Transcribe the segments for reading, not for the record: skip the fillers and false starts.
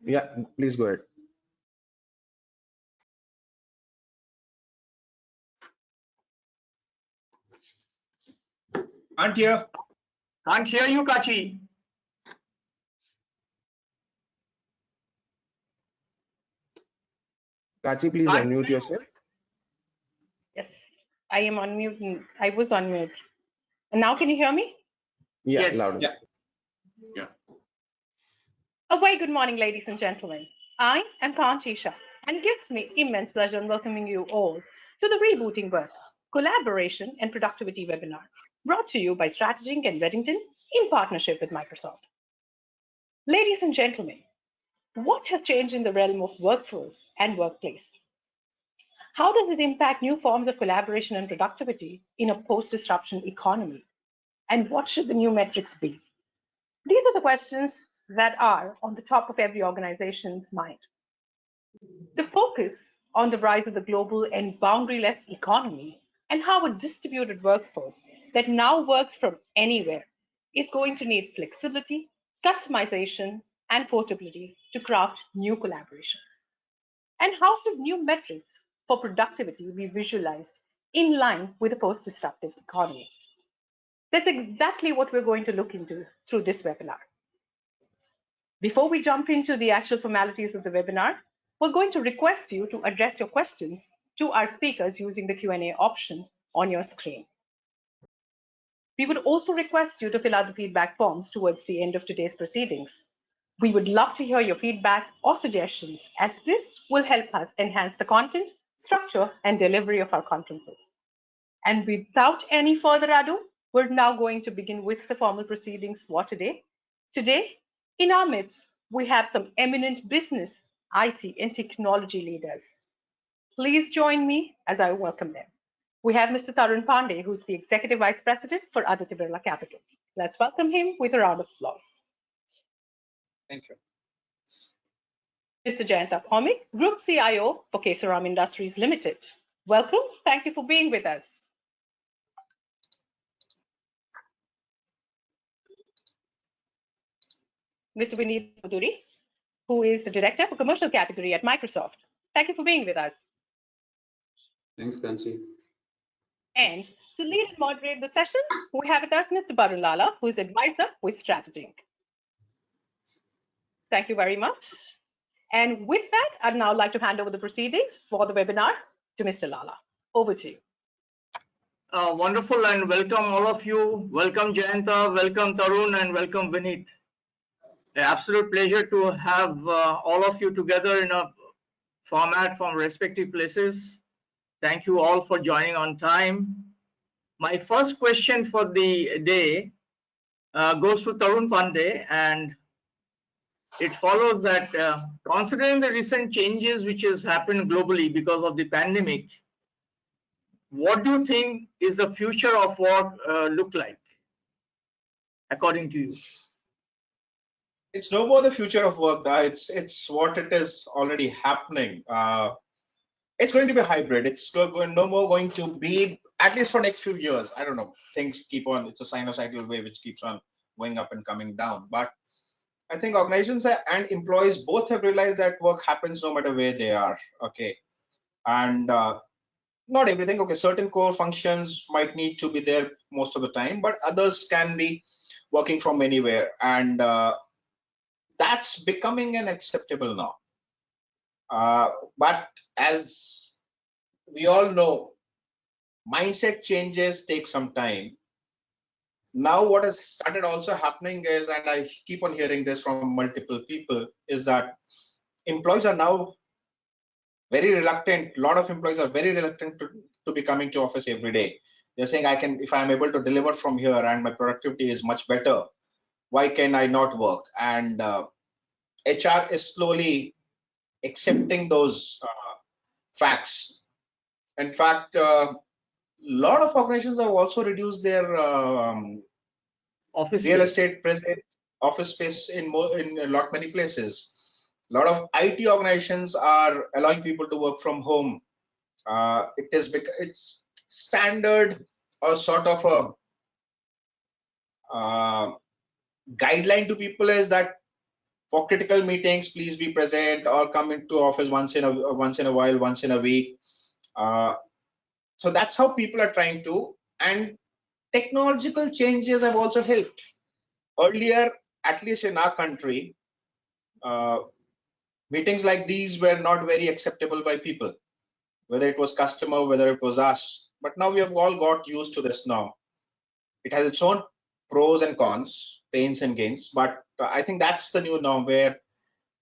Yeah, please go ahead. Can't hear. Can't hear you, Kachi. Kachi, please Can't unmute yourself. Yes, I am on mute. I was on mute. And now can you hear me? Yeah, Yes. loud. Yeah. Yeah. A very good morning, ladies and gentlemen. I am Kantisha, and it gives me immense pleasure in welcoming you all to the Rebooting Work, Collaboration and Productivity webinar, brought to you by Strategic and Reddington in partnership with Microsoft. Ladies and gentlemen, what has changed in the realm of workforce and workplace? How does it impact new forms of collaboration and productivity in a post-disruption economy? And what should the new metrics be? These are the questions that are on the top of every organization's mind. The focus on the rise of the global and boundaryless economy and how a distributed workforce that now works from anywhere is going to need flexibility, customization, and portability to craft new collaboration. And how should new metrics for productivity be visualized in line with a post-disruptive economy? That's exactly what we're going to look into through this webinar. Before we jump into the actual formalities of the webinar, we're going to request you to address your questions to our speakers using the Q&A option on your screen. We would also request you to fill out the feedback forms towards the end of today's proceedings. We would love to hear your feedback or suggestions, as this will help us enhance the content, structure, and delivery of our conferences. And without any further ado, we're now going to begin with the formal proceedings for today. Today, in our midst, we have some eminent business, IT, and technology leaders. Please join me as I welcome them. We have Mr. Tarun Pandey, who's the Executive Vice President for Aditya Birla Capital. Let's welcome him with a round of applause. Thank you. Mr. Jayanta Bhaumik, Group CIO for Kesoram Industries Limited. Welcome. Thank you for being with us. Mr. Vineet Puduri, who is the Director for Commercial Category at Microsoft. Thank you for being with us. Thanks, Kanchi. And to lead and moderate the session, we have with us Mr. Barun Lala, who is Advisor with Strategic. Thank you very much. And with that, I'd now like to hand over the proceedings for the webinar to Mr. Lala. Over to you. Wonderful, and welcome all of you. Welcome Jayanta, welcome Tarun, and welcome Vineet. An absolute pleasure to have all of you together in a format from respective places. Thank you all for joining on time. My first question for the day goes to Tarun Pandey, and it follows that considering the recent changes which has happened globally because of the pandemic, what do you think is the future of work look like, according to you? It's no more the future of work. It's what it is already happening. It's going to be hybrid. It's no more going to be, at least for next few years. I don't know. Things keep on. It's a sinusoidal wave which keeps on going up and coming down. But I think organizations and employees both have realized that work happens no matter where they are. Okay, and not everything. Okay, certain core functions might need to be there most of the time, but others can be working from anywhere, and that's becoming an acceptable now. But as we all know, mindset changes take some time. Now what has started also happening is, and I keep on hearing this from multiple people, is that employees are now very reluctant. A lot of employees are very reluctant to be coming to office every day. They're saying, if I'm able to deliver from here and my productivity is much better, why can I not work? And HR is slowly accepting those facts. In fact, a lot of organizations have also reduced their Office real space. estate presence, office space in many places. A lot of IT organizations are allowing people to work from home. It's standard or sort of a guideline to people is that for critical meetings, please be present or come into office once in a while, once in a week. So that's how people are trying to. And technological changes have also helped. Earlier, at least in our country, meetings like these were not very acceptable by people, whether it was customer, whether it was us. But now we have all got used to this now. It has its own pros and cons, pains and gains, but I think that's the new norm where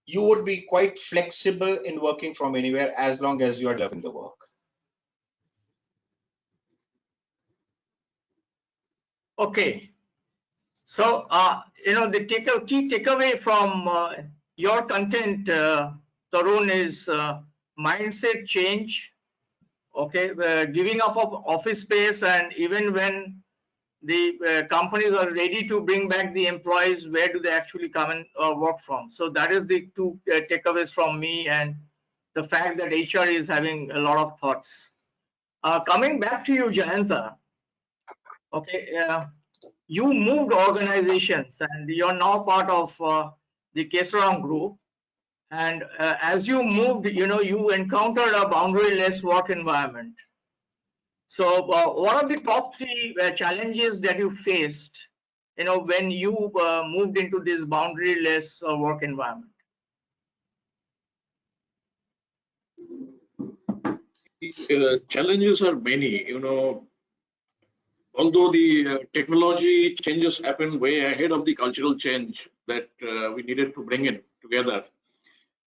you would be quite flexible in working from anywhere as long as you are loving the work. Okay. So, the key takeaway from your content, Tarun, is mindset change. Okay, giving up of office space, and even when the companies are ready to bring back the employees, where do they actually come and work from? So that is the two takeaways from me, and the fact that HR is having a lot of thoughts. Coming back to you, Jayanta. Okay, you moved organizations, and you're now part of the Kesaram group. And as you moved, you encountered a boundaryless work environment. So what are the top three challenges that you faced, when you moved into this boundaryless work environment? Challenges are many, although the technology changes happen way ahead of the cultural change that we needed to bring in together.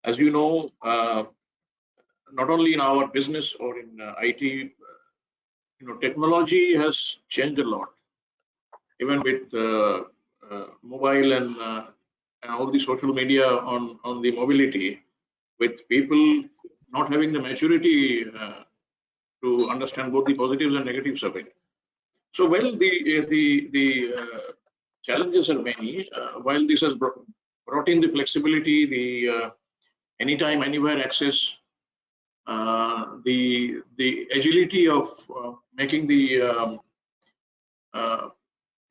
As you know, not only in our business or in IT, technology has changed a lot, even with mobile and all the social media on the mobility, with people not having the maturity to understand both the positives and negatives of it. So, well, the challenges are many. While this has brought in the flexibility, the anytime, anywhere access, the agility of making the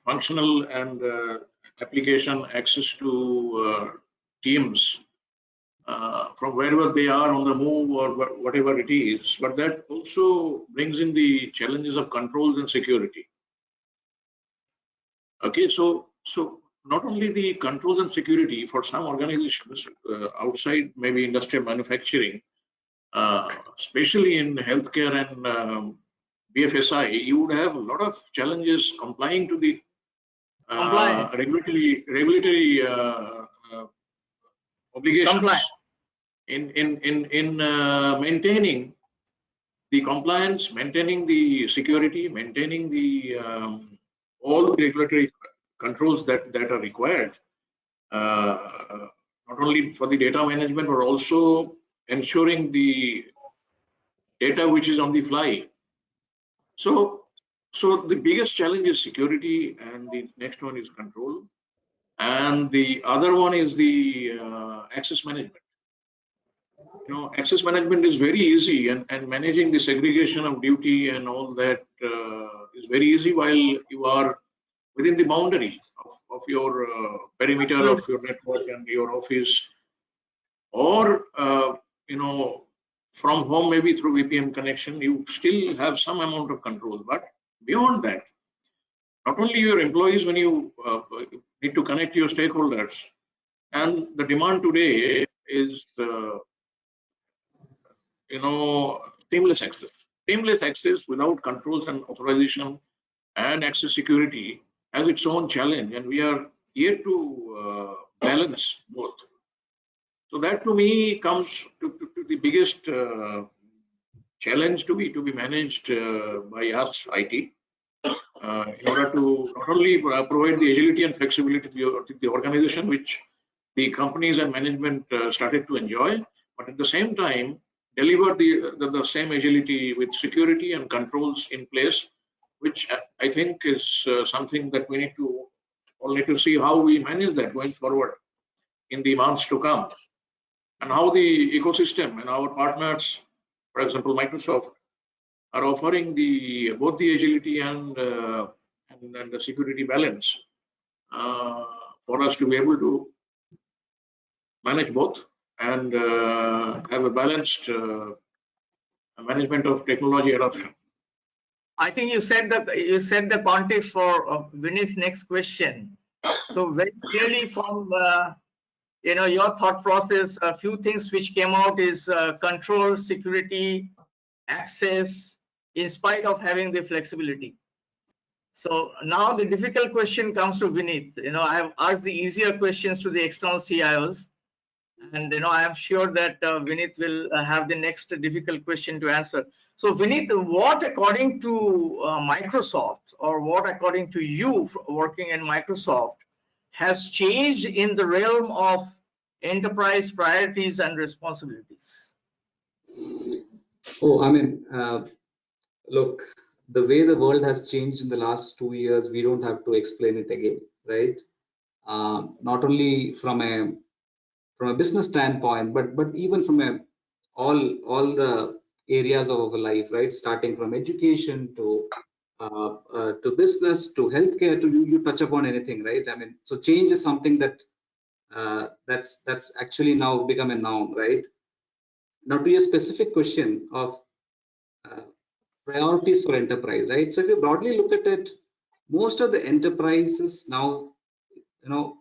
functional and application access to teams from wherever they are on the move or whatever it is, but that also brings in the challenges of controls and security. Okay, so not only the controls and security for some organizations outside maybe industrial manufacturing, especially in healthcare and BFSI, you would have a lot of challenges complying to the regulatory obligations. Compliance. In maintaining the compliance, maintaining the security, maintaining the all the regulatory controls that are required, not only for the data management, but also ensuring the data which is on the fly. So the biggest challenge is security, and the next one is control, and the other one is the access management. Access management is very easy, and managing the segregation of duty and all that is very easy while you are within the boundary of your perimeter of your network and your office, or from home, maybe through VPN connection, you still have some amount of control. But beyond that, not only your employees, when you need to connect your stakeholders, and the demand today is seamless access. Seamless access without controls and authorization and access security has its own challenge, and we are here to balance both. So that to me comes to the biggest challenge to be managed by us IT in order to not only provide the agility and flexibility to the organization, which the companies and management started to enjoy, but at the same time deliver the same agility with security and controls in place, which I think is something that we need to see how we manage that going forward in the months to come, and how the ecosystem and our partners, for example, Microsoft, are offering both the agility and the security balance for us to be able to manage both and have a balanced management of technology adoption. I think you said the context for Vinith's next question. So very clearly from your thought process, a few things which came out is control, security, access, in spite of having the flexibility. So now the difficult question comes to Vinith. I have asked the easier questions to the external CIOs, and I am sure that Vinith will have the next difficult question to answer. So Vinith, what according to Microsoft, or what according to you working in Microsoft, has changed in the realm of enterprise priorities and responsibilities? Oh, I mean, look, the way the world has changed in the last 2 years, we don't have to explain it again, right? Not only from a business standpoint, but even from all the areas of our life, right? Starting from education to business to healthcare, to you touch upon anything, right? I mean, so change is something that's actually now become a norm, right? Now to your specific question of priorities for enterprise, right? So if you broadly look at it, most of the enterprises now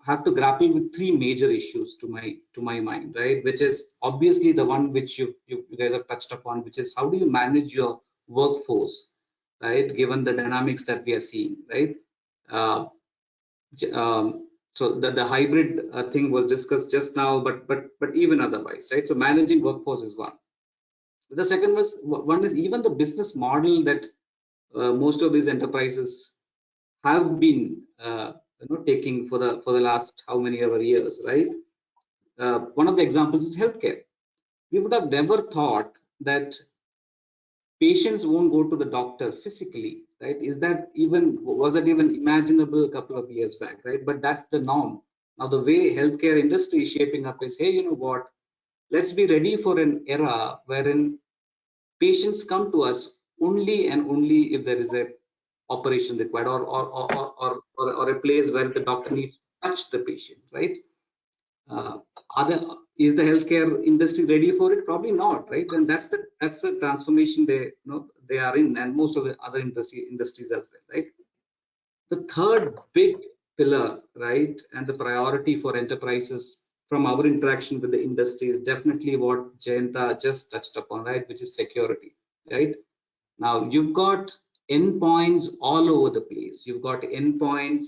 have to grapple with three major issues to my mind, right? Which is obviously the one which you guys have touched upon, which is how do you manage your workforce, right? Given the dynamics that we are seeing, right? So the hybrid thing was discussed just now, but even otherwise, right? So managing workforce is one. The second one is even the business model that most of these enterprises have been taking for the last how many ever years, right? One of the examples is healthcare. We would have never thought that patients won't go to the doctor physically, right? Was that even imaginable a couple of years back, right? But that's the norm. Now the way healthcare industry is shaping up is, hey, you know what? Let's be ready for an era wherein patients come to us only and only if there is a operation required or a place where the doctor needs to touch the patient, right? Is the healthcare industry ready for it? Probably not, right? And that's the transformation they are in, and most of the other industries as well, right? The third big pillar, right, and the priority for enterprises from our interaction with the industry is definitely what Jayanta just touched upon, right, which is security, right? Now you've got endpoints all over the place. You've got endpoints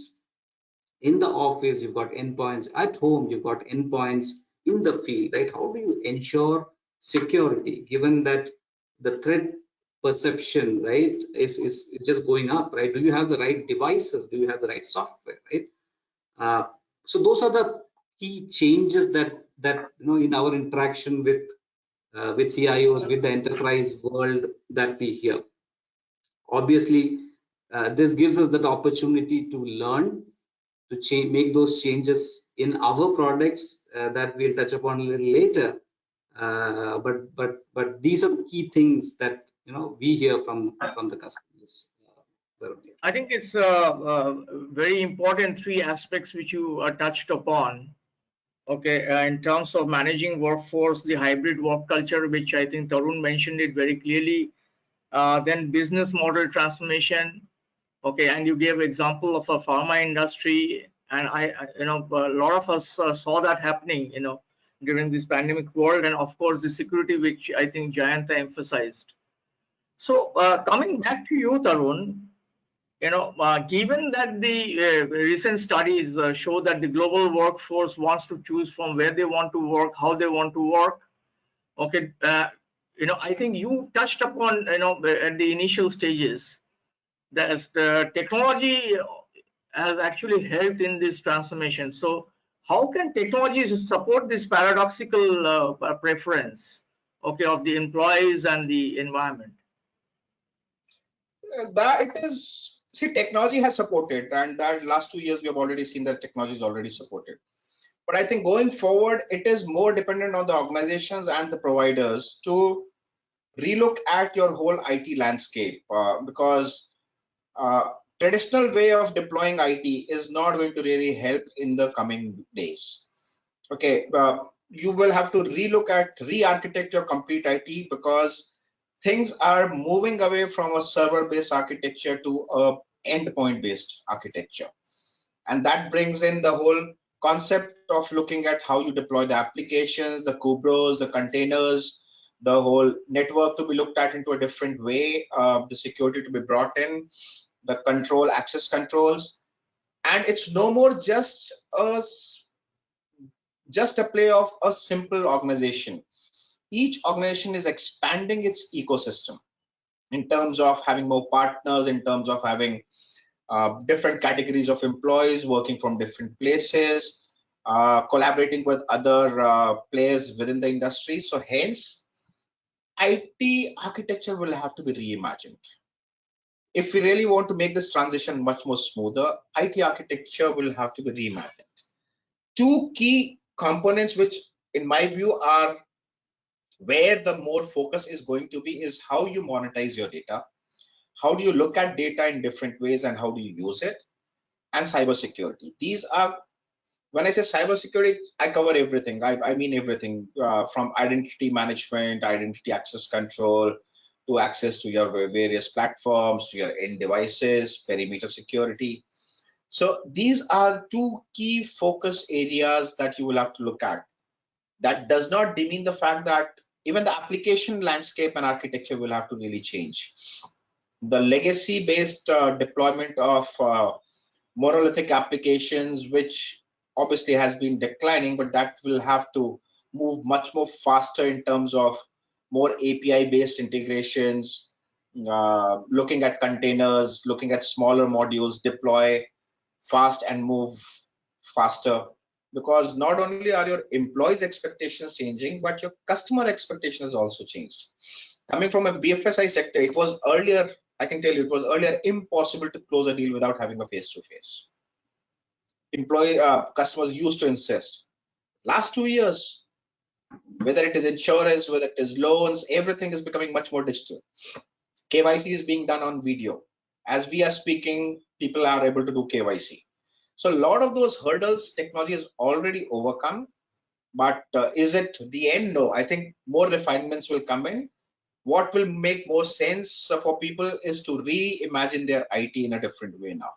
in the office, you've got endpoints at home, you've got endpoints in the field, right? How do you ensure security given that the threat perception, right, is just going up, right? Do you have the right devices? Do you have the right software, right? So those are the key changes that in our interaction with CIOs, with the enterprise world that we hear. Obviously, this gives us that opportunity to learn, to make those changes in our products that we'll touch upon a little later. But these are the key things that we hear from the customers. I think it's very important three aspects which you touched upon. Okay, in terms of managing workforce, the hybrid work culture, which I think Tarun mentioned it very clearly. Then business model transformation. Okay, and you gave example of a pharma industry, and a lot of us saw that happening, during this pandemic world, and of course the security, which I think Jayanta emphasized. So coming back to you, Tarun, given that the recent studies show that the global workforce wants to choose from where they want to work, how they want to work. Okay, I think you touched upon, at the initial stages, that technology has actually helped in this transformation. So how can technologies support this paradoxical preference, okay, of the employees and the environment? That it is, see, technology has supported, and that last 2 years we have already seen that technology is already supported. But I think going forward, it is more dependent on the organizations and the providers to relook at your whole IT landscape, because traditional way of deploying IT is not going to really help in the coming days. Okay, you will have to relook at re-architect your complete IT, because things are moving away from a server-based architecture to a endpoint-based architecture. And that brings in the whole concept of looking at how you deploy the applications, the kubros, the containers, the whole network to be looked at into a different way, the security to be brought in, the control, access controls. And it's no more just a play of a simple organization. Each organization is expanding its ecosystem in terms of having more partners, in terms of having different categories of employees working from different places, collaborating with other players within the industry. So hence, IT architecture will have to be reimagined. If we really want to make this transition much more smoother, IT architecture will have to be reimagined. Two key components, which in my view are where the more focus is going to be, is how you monetize your data, how do you look at data in different ways, and how do you use it, and cybersecurity. These are, when I say cybersecurity, I cover everything. I mean everything, from identity management, identity access control, to access to your various platforms, to your end devices, perimeter security. So these are two key focus areas that you will have to look at. That does not demean the fact that even the application landscape and architecture will have to really change. The legacy-based deployment of monolithic applications, which obviously has been declining, but that will have to move much more faster in terms of more API-based integrations, looking at containers, looking at smaller modules, deploy fast and move faster. Because not only are your employees' expectations changing, but your customer expectation has also changed. Coming from a BFSI sector, it was earlier, I can tell you, it was earlier impossible to close a deal without having a face-to-face. Customers used to insist. Last 2 years, whether it is insurance, whether it is loans, everything is becoming much more digital. KYC is being done on video. As we are speaking, people are able to do KYC. So a lot of those hurdles technology has already overcome, but is it the end? No, I think more refinements will come in. What will make more sense for people is to reimagine their IT in a different way now.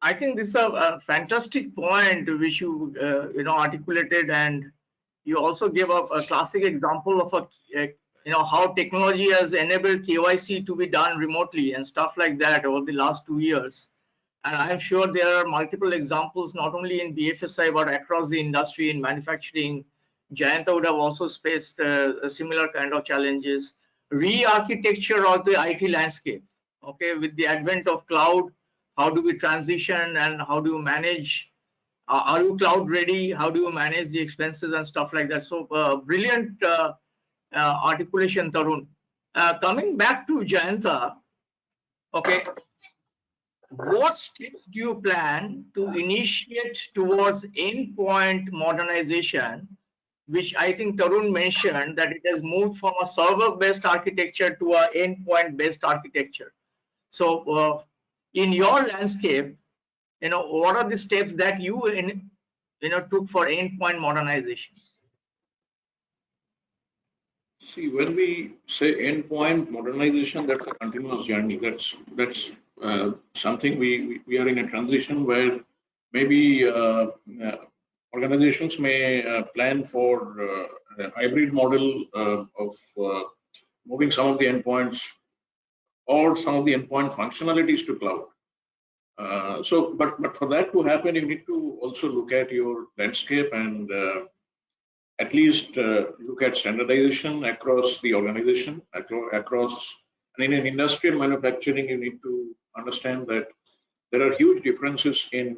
I think this is a fantastic point which you articulated, and you also gave a classic example of how technology has enabled KYC to be done remotely and stuff like that over the last 2 years. And I'm sure there are multiple examples, not only in BFSI, but across the industry in manufacturing. Jayanta would have also faced a similar kind of challenges. Re-architecture of the IT landscape. Okay, with the advent of cloud, how do we transition and how do you manage? Are you cloud ready? How do you manage the expenses and stuff like that? So brilliant articulation, Tarun. Coming back to Jayanta, okay. What steps do you plan to initiate towards endpoint modernization, which I think Tarun mentioned that it has moved from a server-based architecture to a endpoint-based architecture. So in your landscape, what are the steps that you took for endpoint modernization? See, when we say endpoint modernization, that's a continuous journey. That's something we are in a transition where maybe organizations may plan for a hybrid model of moving some of the endpoints or some of the endpoint functionalities to cloud. But for that to happen, you need to also look at your landscape and at least look at standardization across the organization, across. And in an industrial manufacturing, you need to understand that there are huge differences in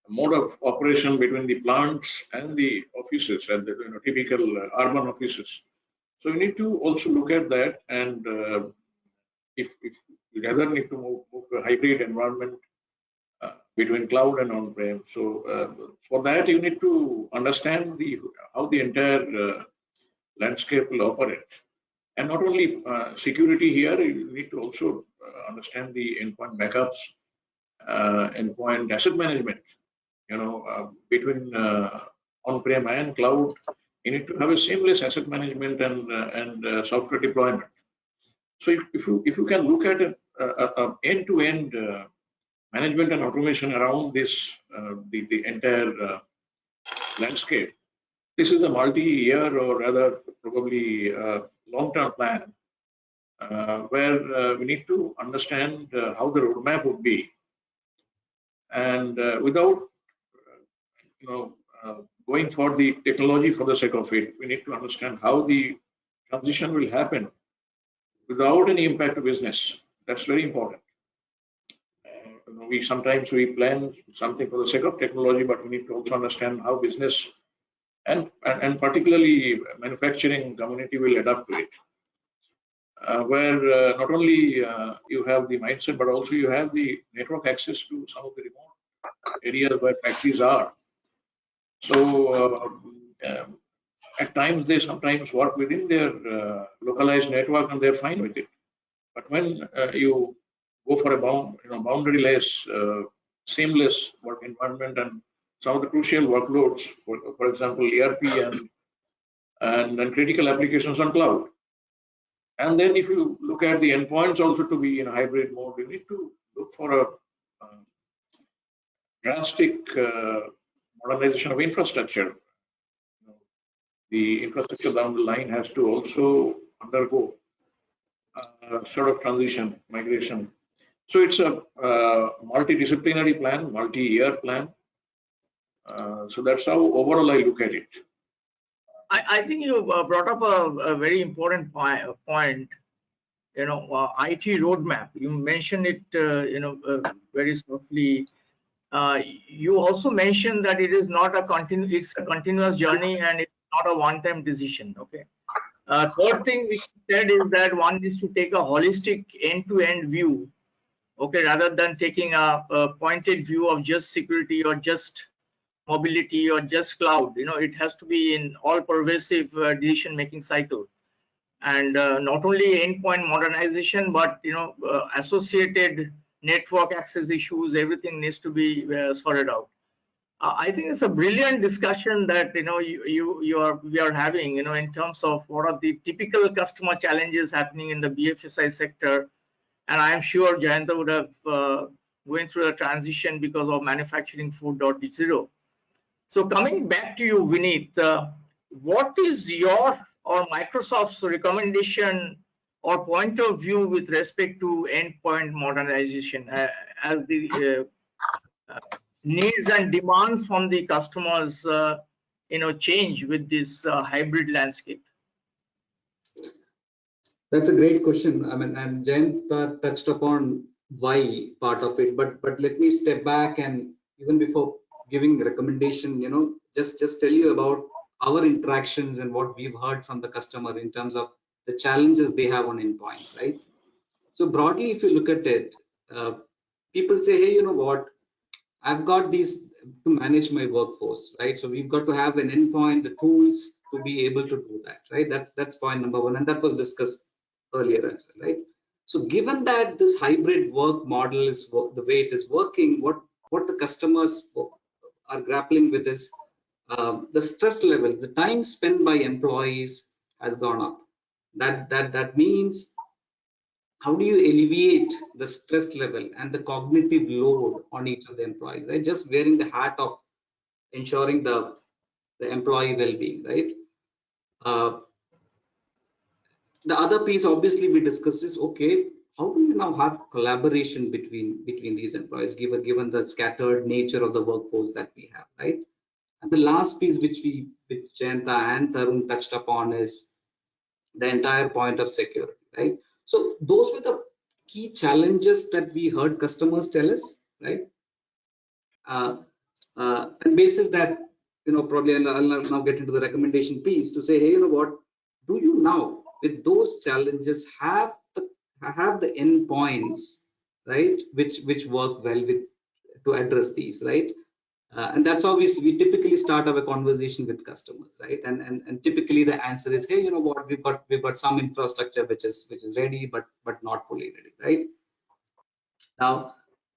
mode of operation between the plants and the offices and the typical urban offices. So you need to also look at that, and if you rather need to move to a hybrid environment between cloud and on-prem. So for that, you need to understand how the entire landscape will operate. And not only security here, you need to also understand the endpoint backups, endpoint asset management, between on-prem and cloud. You need to have a seamless asset management and software deployment. So if you can look at it end-to-end management and automation around this the entire landscape, this is a multi-year or rather probably long-term plan where we need to understand how the roadmap would be, and without going for the technology for the sake of it, we need to understand how the transition will happen without any impact to business. That's very important. We sometimes we plan something for the sake of technology, but we need to also understand how business and particularly manufacturing community will adapt to it. Where not only you have the mindset, but also you have the network access to some of the remote areas where factories are. So at times they sometimes work within their localized network and they're fine with it. But when you go for a boundary-less, seamless work environment and some of the crucial workloads, for example, ERP and critical applications on cloud. And then if you look at the endpoints also to be in a hybrid mode, you need to look for a drastic modernization of infrastructure. The infrastructure down the line has to also undergo sort of transition, migration. So it's a multidisciplinary plan, multi-year plan. So that's how overall I look at it. I think you brought up a very important point. IT roadmap. You mentioned it, very softly. You also mentioned that it is not a it's a continuous journey and it's not a one-time decision. Okay. Third thing we said is that one is to take a holistic end-to-end view. Okay, rather than taking a pointed view of just security or just mobility or just cloud. It has to be in all pervasive decision-making cycle. And not only endpoint modernization, but associated network access issues, everything needs to be sorted out. I think it's a brilliant discussion that we are having, in terms of what are the typical customer challenges happening in the BFSI sector, and I am sure Jayanta would have going through a transition because of manufacturing 4.0. So coming back to you, Vineet, what is your or Microsoft's recommendation or point of view with respect to endpoint modernization as the needs and demands from the customers, change with this hybrid landscape? That's a great question. I mean, and Jayant touched upon why part of it, but let me step back and even before giving recommendation, just tell you about our interactions and what we've heard from the customer in terms of the challenges they have on endpoints, right? So broadly, if you look at it, people say, hey, you know what? I've got these to manage my workforce, right? So we've got to have an endpoint, the tools to be able to do that, right? That's point number one, and that was discussed earlier as well, right? So given that this hybrid work model is the way it is working, what the customers are grappling with is the stress level, the time spent by employees has gone up. That means how do you alleviate the stress level and the cognitive load on each of the employees, right? Just wearing the hat of ensuring the employee well-being, right? The other piece, obviously, we discussed is, okay, how do you now have collaboration between these employees, given the scattered nature of the workforce that we have, right? And the last piece which Jayanta and Tarun touched upon is the entire point of security, right? So those were the key challenges that we heard customers tell us, right? And basis that, probably I'll now get into the recommendation piece to say, hey, you know what? Do you now, with those challenges, have the endpoints, right, which work well to address these, right? And that's how we typically start our conversation with customers, right? And typically the answer is, hey, you know what, we've got some infrastructure which is ready, but not fully ready, right? Now,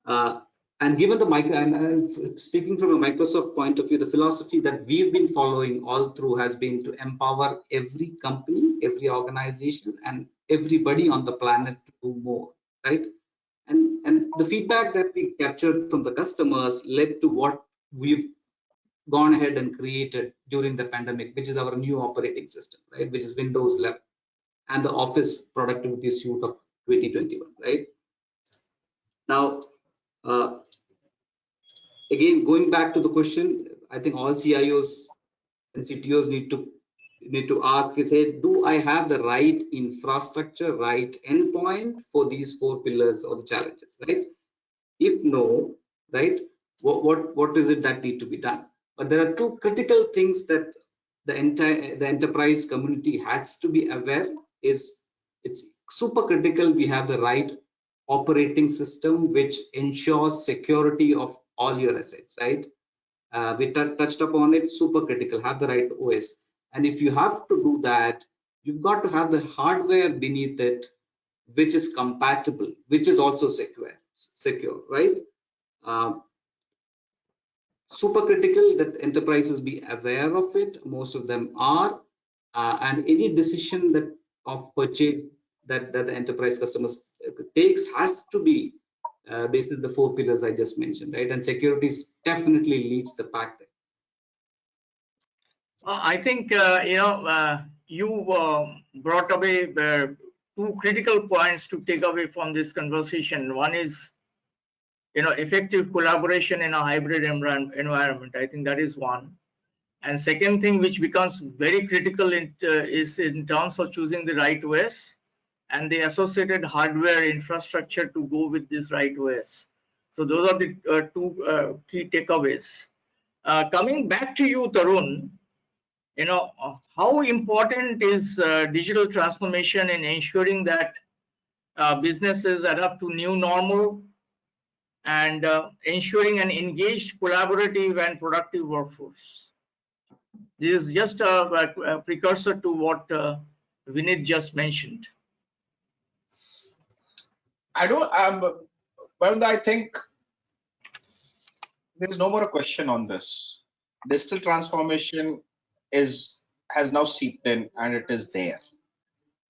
and given the and speaking from a Microsoft point of view, the philosophy that we've been following all through has been to empower every company, every organization, and everybody on the planet to do more, right? And the feedback that we captured from the customers led to what we've gone ahead and created during the pandemic, which is our new operating system, right? Which is Windows 11 and the Office Productivity Suite of 2021, right? Now, again, going back to the question, I think all CIOs and CTOs need to ask is, hey, do I have the right infrastructure, right endpoint for these 4 pillars or the challenges, right? If no, right, what is it that need to be done? But there are 2 critical things that the enterprise community has to be aware. Is it's super critical we have the right operating system which ensures security of all your assets, right? We touched upon it. Super critical, have the right OS. And if you have to do that, you've got to have the hardware beneath it which is compatible, which is also secure, right? Super critical that enterprises be aware of it. Most of them are, and any decision that of purchase that the enterprise customers takes has to be based on the 4 pillars I just mentioned, right? And security definitely leads the pack there. I think you brought away 2 critical points to take away from this conversation. One is effective collaboration in a hybrid environment. I think that is one. And second thing, which becomes very critical is in terms of choosing the right OS and the associated hardware infrastructure to go with this right OS. So those are the 2 key takeaways. Coming back to you, Tarun, how important is digital transformation in ensuring that businesses adapt to new normal and ensuring an engaged, collaborative, and productive workforce? This is just a precursor to what Vinit just mentioned. I think there is no more a question on this. Digital transformation has now seeped in and it is there.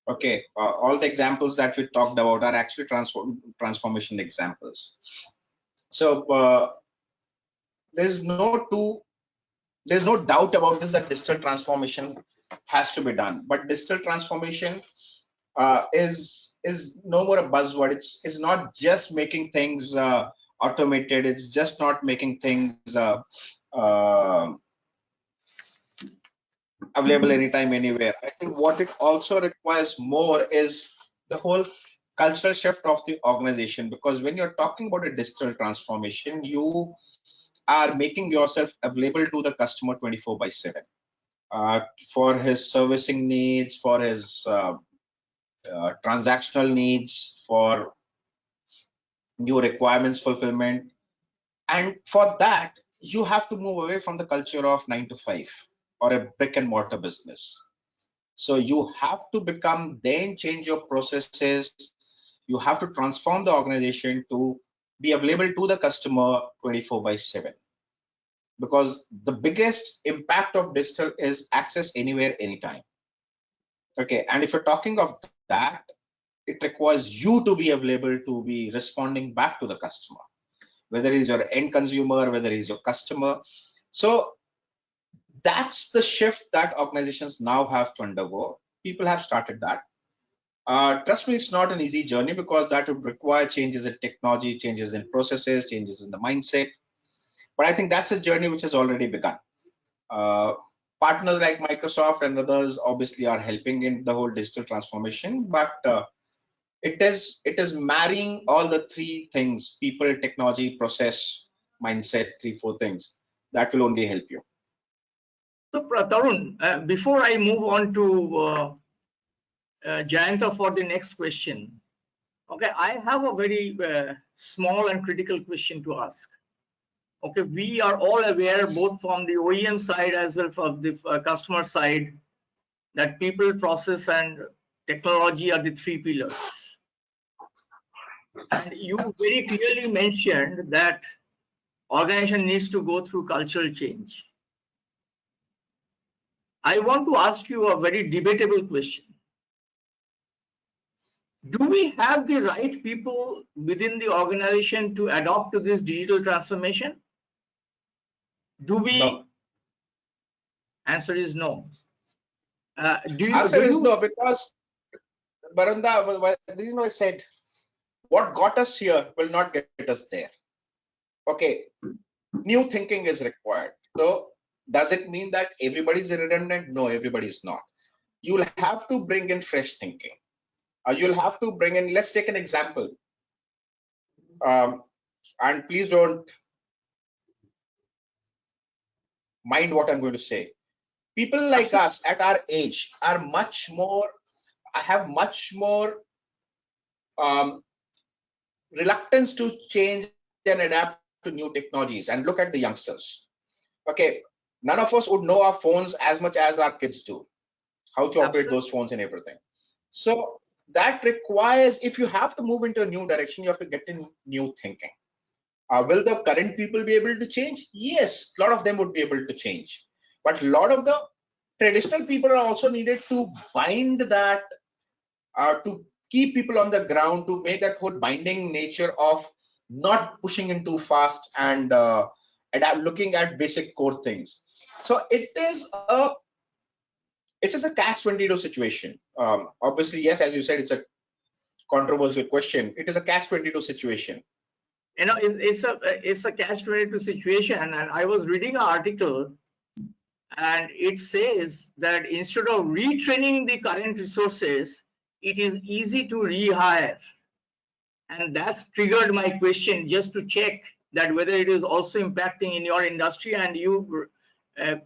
Okay, all the examples that we talked about are actually transformation examples. So there's no doubt about this that digital transformation has to be done. But digital transformation is no more a buzzword. It's not just making things automated. It's just not making things available anytime, anywhere. I think what it also requires more is the whole cultural shift of the organization, because when you're talking about a digital transformation, you are making yourself available to the customer 24/7 for his servicing needs, for his transactional needs, for new requirements fulfillment. And for that, you have to move away from the culture of 9 to 5 or a brick and mortar business. So you have to change your processes. You have to transform the organization to be available to the customer 24/7. Because the biggest impact of digital is access anywhere, anytime. Okay, and if you're talking of that, it requires you to be available to be responding back to the customer, whether he's your end consumer, whether he's your customer. So that's the shift that organizations now have to undergo. People have started that. Trust me, it's not an easy journey, because that would require changes in technology, changes in processes, changes in the mindset. But I think that's a journey which has already begun. Partners like Microsoft and others obviously are helping in the whole digital transformation, but it is marrying all the 3 things: people, technology, process, mindset, 3-4 things that will only help you. So Tarun, before I move on to Jayanta for the next question, okay, I have a very small and critical question to ask. Okay, we are all aware, both from the OEM side as well from the customer side, that people, process, and technology are the 3 pillars. And you very clearly mentioned that organization needs to go through cultural change. I want to ask you a very debatable question. Do we have the right people within the organization to adopt to this digital transformation? Do we? No. Answer is no. Answer is no, because Baranda, the reason why I said what got us here will not get us there. Okay, new thinking is required. So does it mean that everybody's redundant? No, everybody's not. You'll have to bring in fresh thinking. You'll have to bring in, let's take an example. And please don't mind what I'm going to say. People like us at our age are much more, have much more reluctance to change and adapt to new technologies. And look at the youngsters. Okay, none of us would know our phones as much as our kids do, how to operate those phones and everything. So that requires, if you have to move into a new direction, you have to get in new thinking. Will the current people be able to change? Yes, a lot of them would be able to change. But a lot of the traditional people are also needed to bind that, to keep people on the ground, to make that whole binding nature of not pushing in too fast and looking at basic core things. So it's just a catch-22 situation. Obviously, yes, as you said, it's a controversial question. It is a catch-22 situation. You know, it's a catch-22 situation. And I was reading an article, and it says that instead of retraining the current resources, it is easy to rehire. And that's triggered my question, just to check that whether it is also impacting in your industry, and you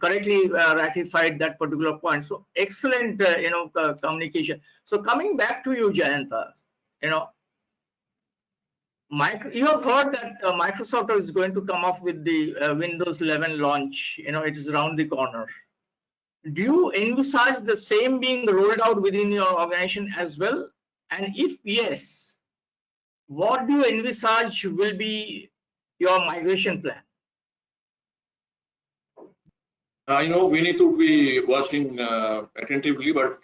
correctly ratified that particular point. So excellent, communication. So coming back to you, Jayanta, you have heard that Microsoft is going to come up with the Windows 11 launch. It is around the corner. Do you envisage the same being rolled out within your organization as well? And if yes, what do you envisage will be your migration plan? We need to be watching attentively, but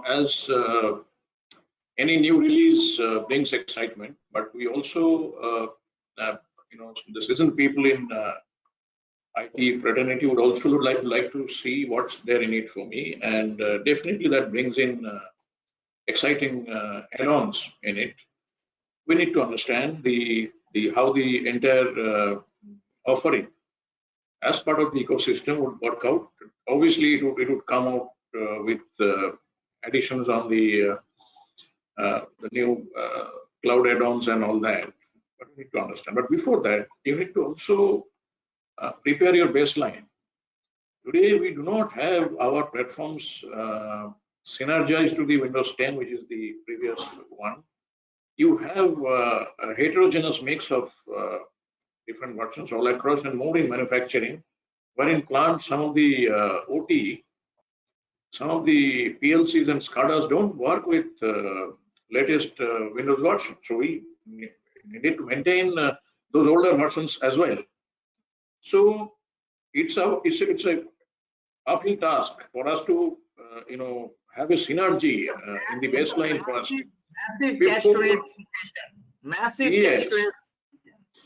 as any new release brings excitement, but we also, the seasoned people in IT fraternity would also like to see what's there in it for me, and definitely that brings in exciting add-ons in it. We need to understand how the entire offering as part of the ecosystem would work out. Obviously, it would come out with additions on the new cloud add-ons and all that. But we need to understand. But before that, you need to also prepare your baseline. Today, we do not have our platforms synergized to the Windows 10, which is the previous one. You have a heterogeneous mix of different versions all across, and more in manufacturing, where in plant some of the OT, some of the PLCs and SCADAs don't work with latest Windows version. So we need to maintain those older versions as well. So it's a uphill task for us to have a synergy in the baseline first. Massive yes. catch-22.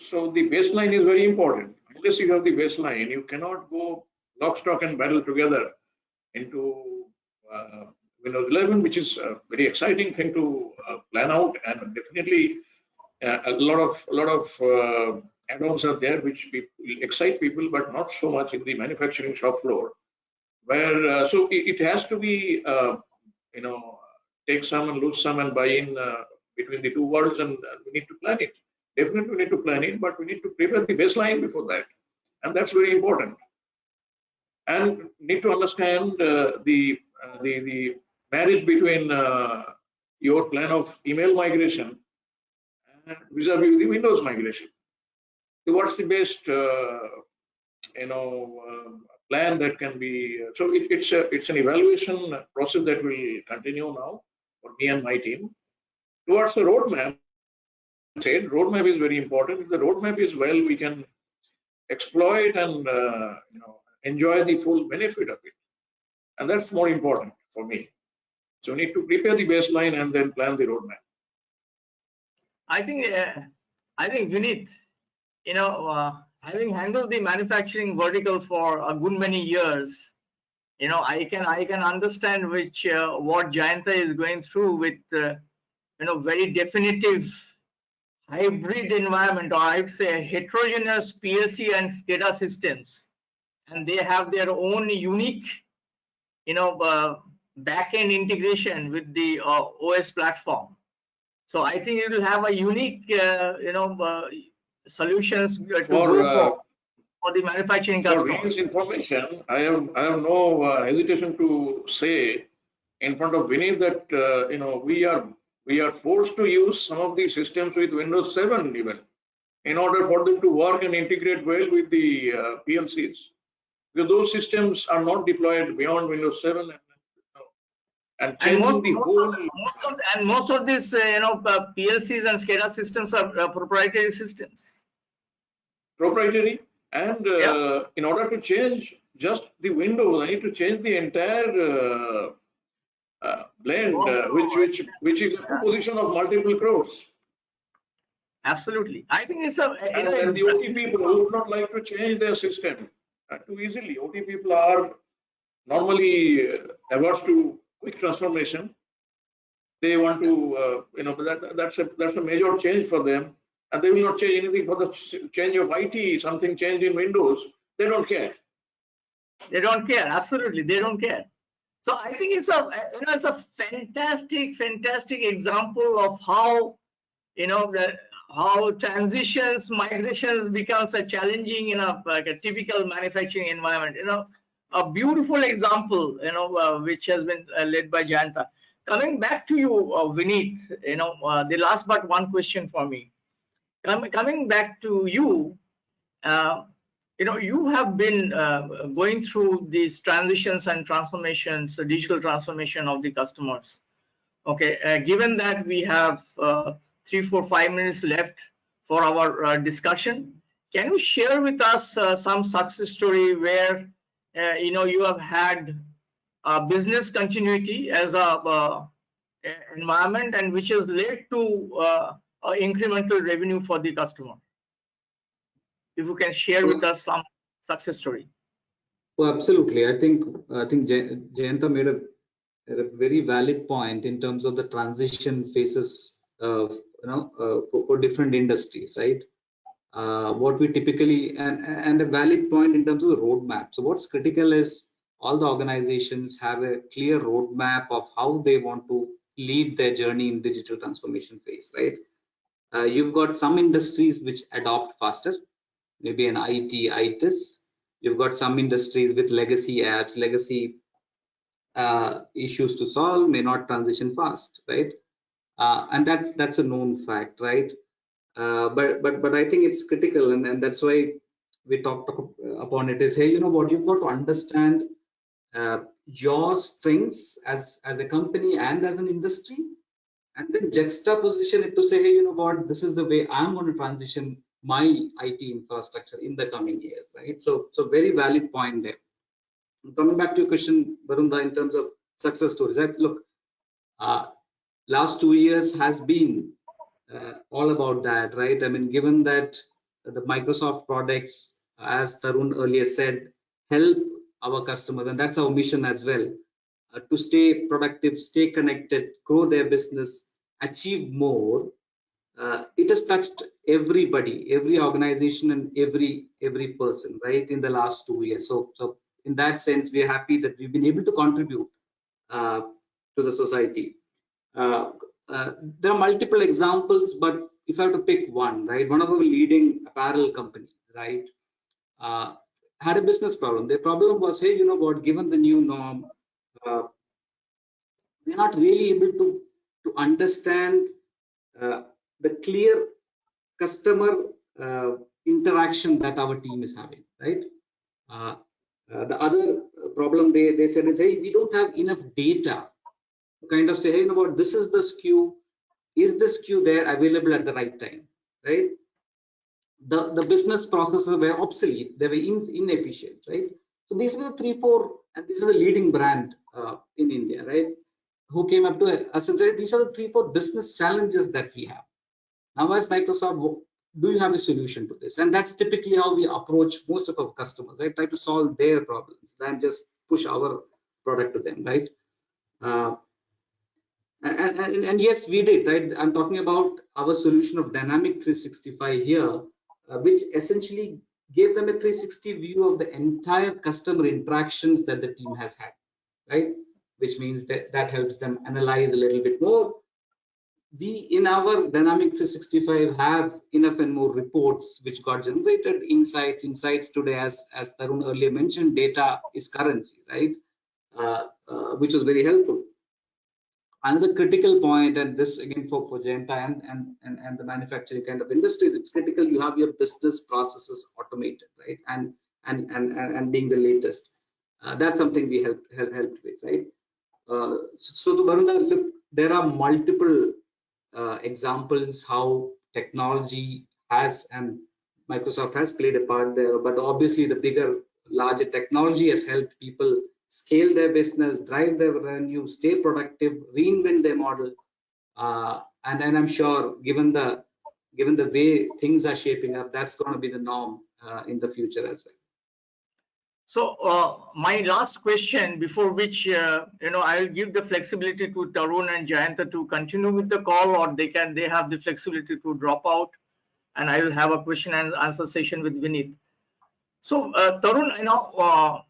So the baseline is very important. Unless you have the baseline, you cannot go lock, stock, and barrel together into Windows 11, which is a very exciting thing to plan out, and definitely a lot of add-ons are there which excite people, but not so much in the manufacturing shop floor. Where so it has to be take some and lose some and buy in between the two worlds, and we need to plan it. Definitely we need to plan it, but we need to prepare the baseline before that, and that's very important. And need to understand the marriage between your plan of email migration and vis-a-vis the Windows migration. So what's the best plan that can be? So it's an evaluation process that will continue now for me and my team towards the roadmap said, roadmap is very important. If the roadmap is well, we can exploit and enjoy the full benefit of it, and that's more important for me. So we need to prepare the baseline and then plan the roadmap. I think Vineet, having handled the manufacturing vertical for a good many years, I can understand what Jayanta is going through with very definitive hybrid environment, or I'd say heterogeneous PLC and SCADA systems, and they have their own unique back-end integration with the OS platform. So I think it will have a unique solutions to go for the manufacturing customers. For this information, I have no hesitation to say in front of Vineet that we are forced to use some of these systems with Windows 7 even, in order for them to work and integrate well with the PLCs, because those systems are not deployed beyond Windows 7 and changing the whole. Most of these PLCs and SCADA systems are proprietary systems. Proprietary, and in order to change just the Windows, I need to change the entire blend, which is a composition of multiple crores. Absolutely, I think it's a. And the OT people would not like to change their system too easily. OT people are normally averse to quick transformation. They want to, that's a major change for them, and they will not change anything for the change of IT. Something changed in Windows, they don't care. They don't care. Absolutely, they don't care. So I think it's a fantastic example of how how transitions, migrations becomes a challenging in a typical manufacturing environment. A beautiful example, which has been led by Jayanta. Coming back to you, Vineet, the last but one question for me. Coming back to you, you have been going through these transitions and transformations, digital transformation of the customers. Okay, given that we have 3, 4, 5 minutes left for our discussion, can you share with us some success story where you have had business continuity as a environment, and which has led to incremental revenue for the customer? If you can share with us some success story. Well, absolutely. I think Jayanta made a very valid point in terms of the transition phases of for different industries, right? What we typically and a valid point in terms of the roadmap. So what's critical is all the organizations have a clear roadmap of how they want to lead their journey in digital transformation phase, right? You've got some industries which adopt faster, maybe an IT, ITIS. You've got some industries with legacy apps, legacy issues to solve, may not transition fast, right? And that's a known fact, right? But I think it's critical, and that's why we talked upon it. Is, hey, you know what, you've got to understand your strengths as a company and as an industry, and then juxtaposition it to say, hey, you know what, this is the way I'm going to transition my IT infrastructure in the coming years, right? So very valid point there. Coming back to your question, Varunda, in terms of success stories, right? Look, last 2 years has been all about that, right? I mean, given that the Microsoft products, as Tarun earlier said, help our customers, and that's our mission as well, to stay productive, stay connected, grow their business, achieve more. It has touched everybody, every organization, and every person, right, in the last 2 years. So in that sense, we are happy that we've been able to contribute to the society. There are multiple examples, but if I have to pick one, right, one of our leading apparel company, right, had a business problem. Their problem was, hey, you know what, given the new norm, we're not really able to understand the clear customer interaction that our team is having, right? The other problem they said is, hey, we don't have enough data to kind of say, hey, you know what, this is the SKU, is the SKU there available at the right time, right? The business processes were obsolete, they were inefficient, right? So these were the 3-4, and this is a leading brand in India, right? Who came up to us and said, these are the 3-4 business challenges that we have. Now, as Microsoft, do you have a solution to this? And that's typically how we approach most of our customers, right? Try to solve their problems and just push our product to them, right? And yes, we did, right? I'm talking about our solution of Dynamic 365 here, which essentially gave them a 360 view of the entire customer interactions that the team has had, right? Which means that helps them analyze a little bit more. We, in our Dynamic 365, have enough and more reports which got generated, insights today, as Tarun earlier mentioned, data is currency, right? Which was very helpful. Another critical point, and this again for Jayanta and the manufacturing kind of industries, it's critical you have your business processes automated, right? And being the latest. That's something we helped with, right? So to Varunda, look, there are multiple examples how technology has and Microsoft has played a part there, but obviously the larger technology has helped people scale their business, drive their revenue, stay productive, reinvent their model, and then I'm sure, given the way things are shaping up, that's going to be the norm in the future as well. So my last question, before which I'll give the flexibility to Tarun and Jayanta to continue with the call, or they have the flexibility to drop out, and I will have a question and answer session with Vineet. So Tarun,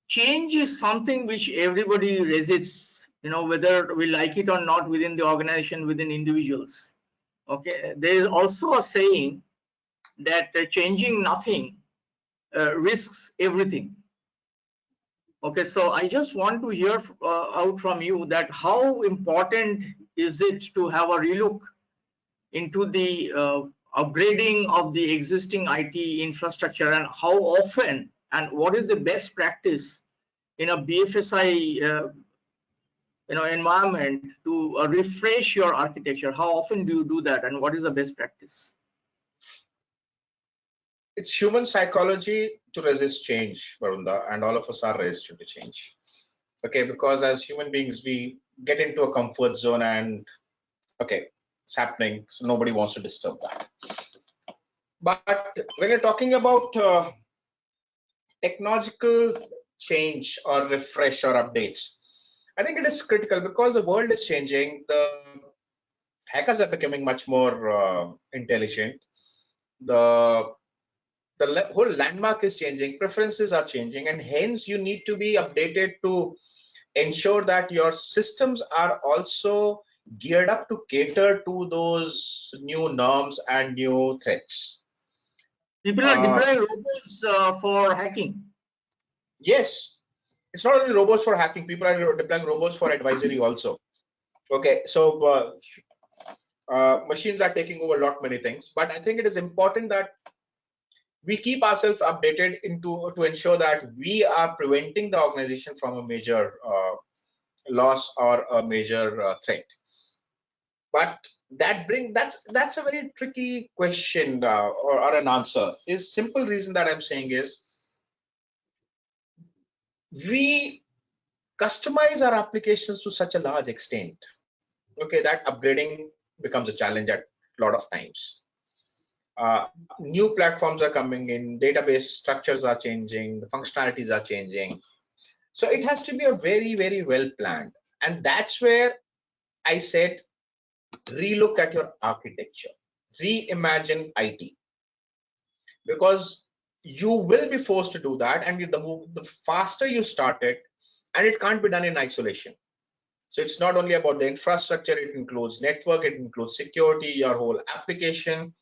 change is something which everybody resists, whether we like it or not, within the organization, within individuals. Okay, there is also a saying that changing nothing risks everything. Okay, so I just want to hear out from you that how important is it to have a relook into the upgrading of the existing IT infrastructure, and how often, and what is the best practice in a BFSI environment to refresh your architecture? How often do you do that, and what is the best practice? It's human psychology to resist change, Varunda, and all of us are resistant to change. Okay, because as human beings, we get into a comfort zone, and okay, it's happening, so nobody wants to disturb that. But when you're talking about technological change or refresh or updates, I think it is critical because the world is changing. The hackers are becoming much more intelligent. The whole landmark is changing, preferences are changing, and hence you need to be updated to ensure that your systems are also geared up to cater to those new norms and new threats. People are deploying robots for hacking. Yes, it's not only robots for hacking, people are deploying robots for advisory also. Okay, so machines are taking over a lot many things, but I think it is important that we keep ourselves updated to ensure that we are preventing the organization from a major loss or a major threat. But that's a very tricky question or an answer. Is simple reason that I'm saying is we customize our applications to such a large extent. Okay, that upgrading becomes a challenge at a lot of times. New platforms are coming in, database structures are changing, the functionalities are changing. So it has to be a very, very well planned. And that's where I said, relook at your architecture, reimagine IT. Because you will be forced to do that. And the faster you start it, and it can't be done in isolation. So it's not only about the infrastructure, it includes network, it includes security, your whole application.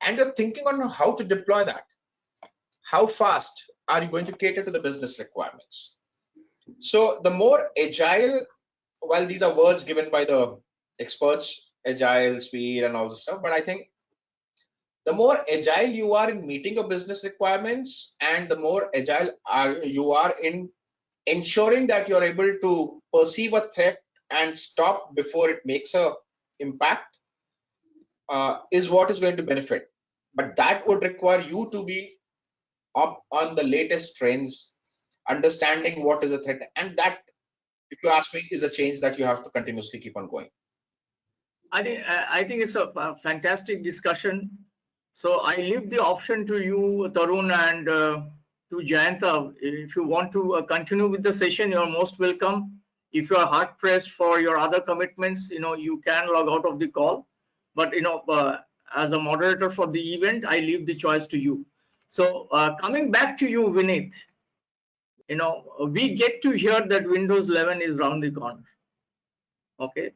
And you're thinking on how to deploy that. How fast are you going to cater to the business requirements? So the more agile, while these are words given by the experts, agile, speed, and all this stuff, but I think the more agile you are in meeting your business requirements, and the more agile you are in ensuring that you're able to perceive a threat and stop before it makes a impact is what is going to benefit. But that would require you to be up on the latest trends, understanding what is a threat, and that, if you ask me, is a change that you have to continuously keep on going. I think it's a fantastic discussion. So I leave the option to you, Tarun, and to Jayanta. If you want to continue with the session, you're most welcome. If you are hard pressed for your other commitments, you can log out of the call. But as a moderator for the event, I leave the choice to you. So coming back to you, Vinit, we get to hear that Windows 11 is round the corner. Okay.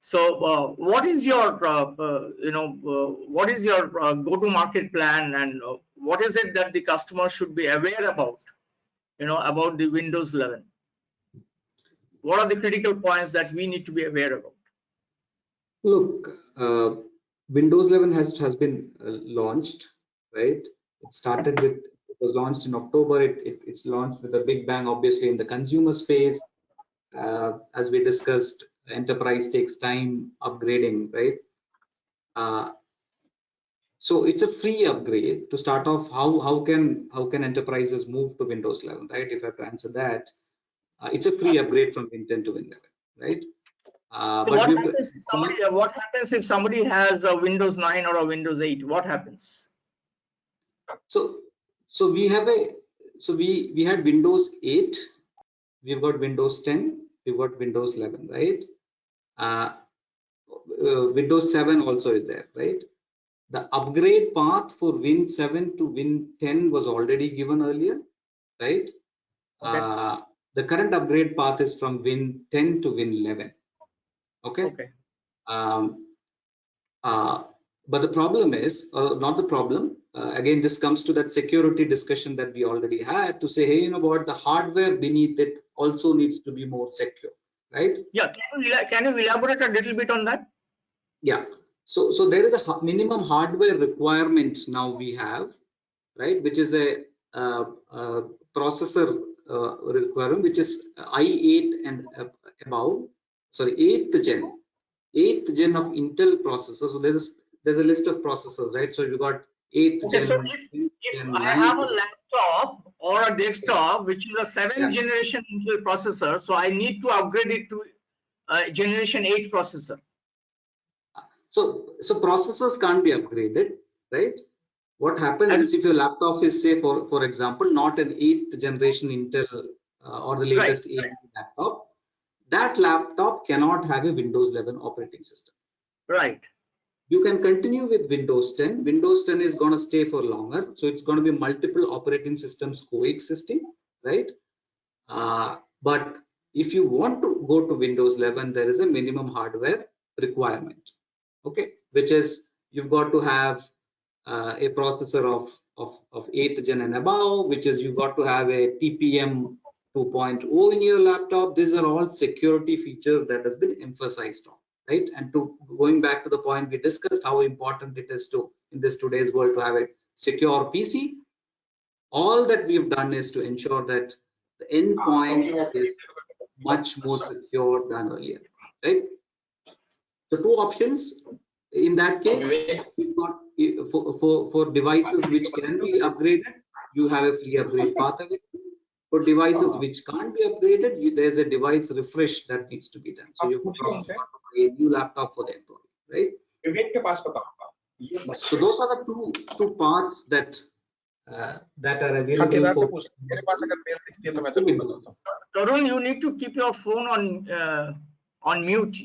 So what is your go-to-market plan, and what is it that the customer should be aware about, about the Windows 11? What are the critical points that we need to be aware about? Look, Windows 11 has been launched, right? It was launched in October. It's launched with a big bang, obviously, in the consumer space. As we discussed, enterprise takes time upgrading, right? So it's a free upgrade. To start off, how can enterprises move to Windows 11, right? If I have to answer that, it's a free upgrade from Win 10 to Win 11, right? So what happens if somebody has a Windows 9 or a Windows 8? What happens? So we had Windows 8, we've got Windows 10, we've got Windows 11, right? Windows 7 also is there, right? The upgrade path for Win 7 to Win 10 was already given earlier, right? Okay. The current upgrade path is from Win 10 to Win 11. Okay. But the problem is, not the problem. Again, this comes to that security discussion that we already had, to say, hey, you know what, the hardware beneath it also needs to be more secure, right? Yeah. Can you elaborate a little bit on that? Yeah. So there is a minimum hardware requirement now we have, right, which is a processor requirement, which is i8 and above. Sorry, 8th gen of Intel processors. So there's a list of processors, right? So you got 8th gen. So if I have a laptop or a desktop which is a 7th generation Intel processor, so I need to upgrade it to generation 8 processor. So processors can't be upgraded, right? What happens is, if your laptop is, say, for example, not an 8th generation Intel or the latest AMD laptop, that laptop cannot have a Windows 11 operating system. Right. You can continue with Windows 10. Windows 10 is going to stay for longer, so it's going to be multiple operating systems coexisting, right? But if you want to go to Windows 11, there is a minimum hardware requirement, okay, which is you've got to have a processor of 8th gen and above, which is you've got to have a TPM 2.0 in your laptop. These are all security features that has been emphasized on, right? And going back to the point we discussed, how important it is to, in this today's world, to have a secure PC. All that we've done is to ensure that the endpoint is much more secure than earlier, right? So two options. In that case, you've got, for devices which can be upgraded, you have a free upgrade path available. For devices which can't be upgraded, there's a device refresh that needs to be done. So you have to buy a new laptop for the employee, right? So those are the two paths that are available. Tarun, you need to keep your phone on mute.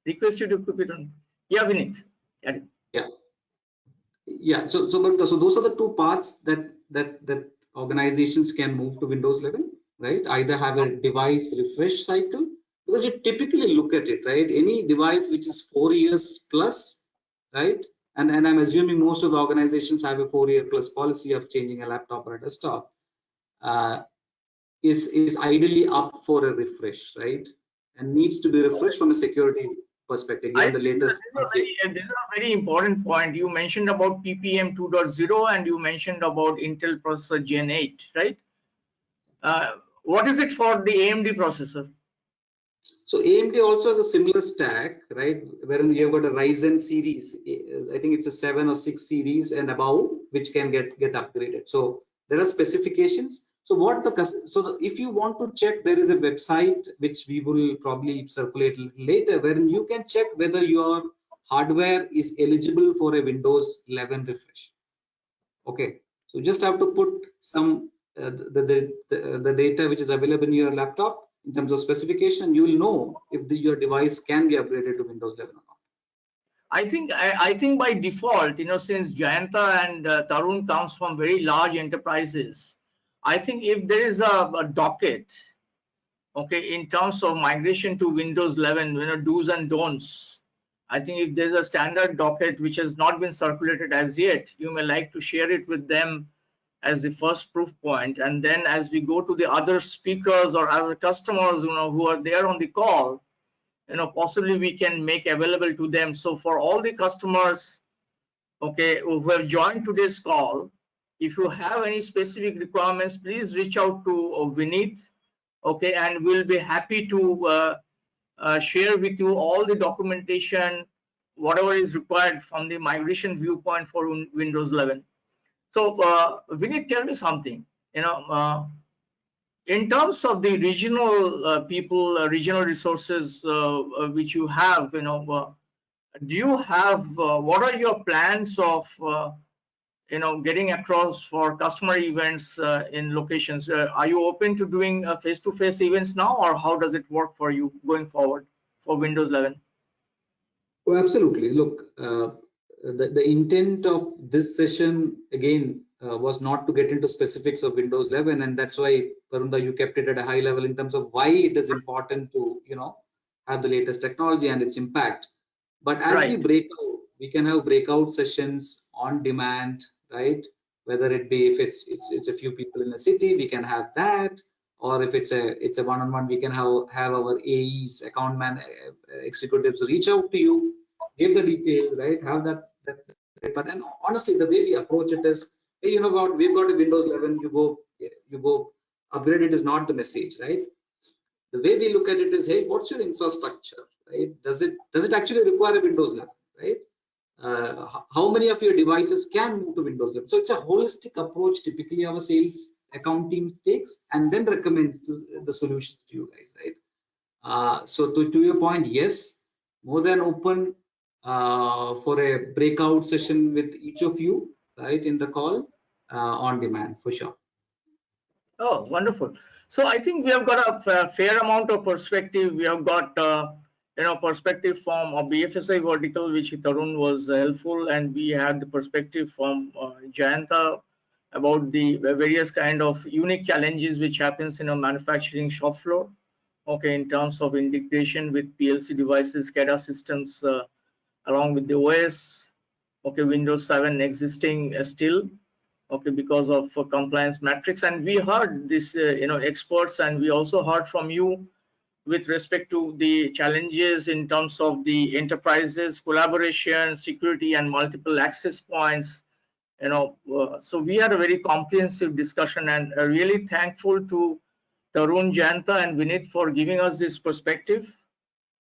Request you to keep it on. Yeah, Vinit. Yeah. So those are the two paths that organizations can move to Windows 11, right? Either have a device refresh cycle, because you typically look at it, right? Any device which is 4 years plus, right? And I'm assuming most of the organizations have a 4-year plus policy of changing a laptop or a desktop, is ideally up for a refresh, right? And needs to be refreshed from a security perspective. Given the latest. This is a very important point. You mentioned about PPM 2.0 and you mentioned about Intel processor Gen 8, right? What is it for the AMD processor? So AMD also has a similar stack, right? Wherein you've got a Ryzen series. I think it's a 7 or 6 series and above, which can get upgraded. So there are specifications. So if you want to check, there is a website which we will probably circulate later, wherein you can check whether your hardware is eligible for a Windows 11 refresh. Okay, so you just have to put some the data which is available in your laptop in terms of specification. You will know if your device can be upgraded to Windows 11 or not. I think by default, since Jayanta and Tarun comes from very large enterprises, I think if there is a docket, okay, in terms of migration to Windows 11, do's and don'ts, I think if there's a standard docket which has not been circulated as yet, you may like to share it with them as the first proof point. And then as we go to the other speakers or other customers, who are there on the call, possibly we can make available to them. So for all the customers, okay, who have joined today's call, if you have any specific requirements, please reach out to Vineet, okay, and we'll be happy to share with you all the documentation, whatever is required from the migration viewpoint for Windows 11. So Vineet, tell me something, in terms of the regional people, regional resources which you have, do you have, what are your plans of, getting across for customer events in locations? Are you open to doing face-to-face events now, or how does it work for you going forward for Windows 11? Oh, absolutely. Look, the intent of this session again was not to get into specifics of Windows 11, and that's why Varunda, you kept it at a high level in terms of why it is important to have the latest technology and its impact. But as we break out, we can have breakout sessions on demand, right? Whether it be if it's a few people in a city, we can have that, or if it's a one-on-one, we can have our AEs, executives reach out to you, give the details, right? Have that. But and honestly, the way we approach it is, hey, you know what? We've got a Windows 11. You go upgrade it is not the message, right? The way we look at it is, hey, what's your infrastructure, right? Does it actually require a Windows 11, right? How many of your devices can move to Windows 11? So it's a holistic approach. Typically, our sales account teams takes and then recommends the solutions to you guys, right? So to your point, yes, more than open for a breakout session with each of you, right, in the call on demand for sure. Oh, wonderful. So I think we have got a fair amount of perspective. We have got perspective from a BFSI vertical, which Tarun was helpful, and we had the perspective from Jayanta about the various kind of unique challenges which happens in a manufacturing shop floor. Okay, in terms of integration with PLC devices, SCADA systems, along with the OS. Okay, Windows 7 existing still. Okay, because of compliance metrics, and we heard this, experts, and we also heard from you with respect to the challenges in terms of the enterprises, collaboration, security, and multiple access points. So we had a very comprehensive discussion, and really thankful to Tarun, Jayanta, and Vineet for giving us this perspective.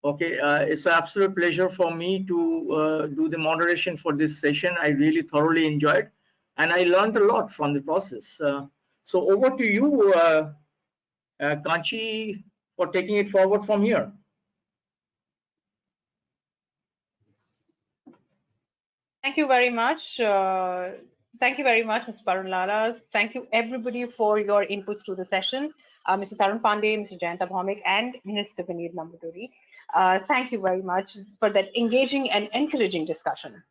Okay, it's an absolute pleasure for me to do the moderation for this session. I really thoroughly enjoyed, and I learned a lot from the process. So over to you, Kanchi, for taking it forward from here. Thank you very much. Thank you very much, Mr. Parun Lala. Thank you, everybody, for your inputs to the session. Mr. Tarun Pandey, Mr. Jayanta Bhaumik, and Mr. Vineet Nambuduri. Thank you very much for that engaging and encouraging discussion.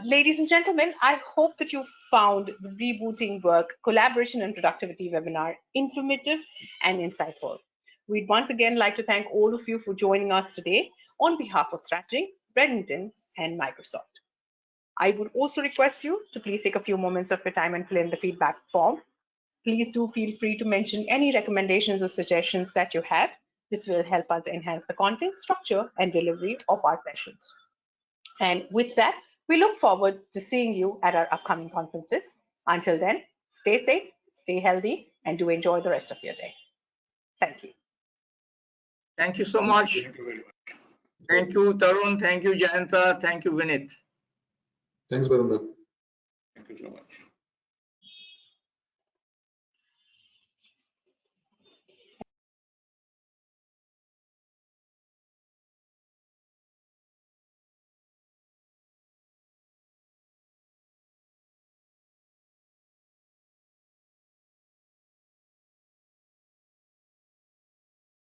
Ladies and gentlemen, I hope that you found the Rebooting Work Collaboration and Productivity webinar informative and insightful. We'd once again like to thank all of you for joining us today on behalf of Strategy, Redington, and Microsoft. I would also request you to please take a few moments of your time and fill in the feedback form. Please do feel free to mention any recommendations or suggestions that you have. This will help us enhance the content, structure, and delivery of our sessions. And with that, we look forward to seeing you at our upcoming conferences. Until then, stay safe, stay healthy, and do enjoy the rest of your day. Thank you. Thank you so much. Thank you very much. Thank you, Tarun. Thank you, Jayanta. Thank you, Vinit. Thanks, Varunda. Thank you so much.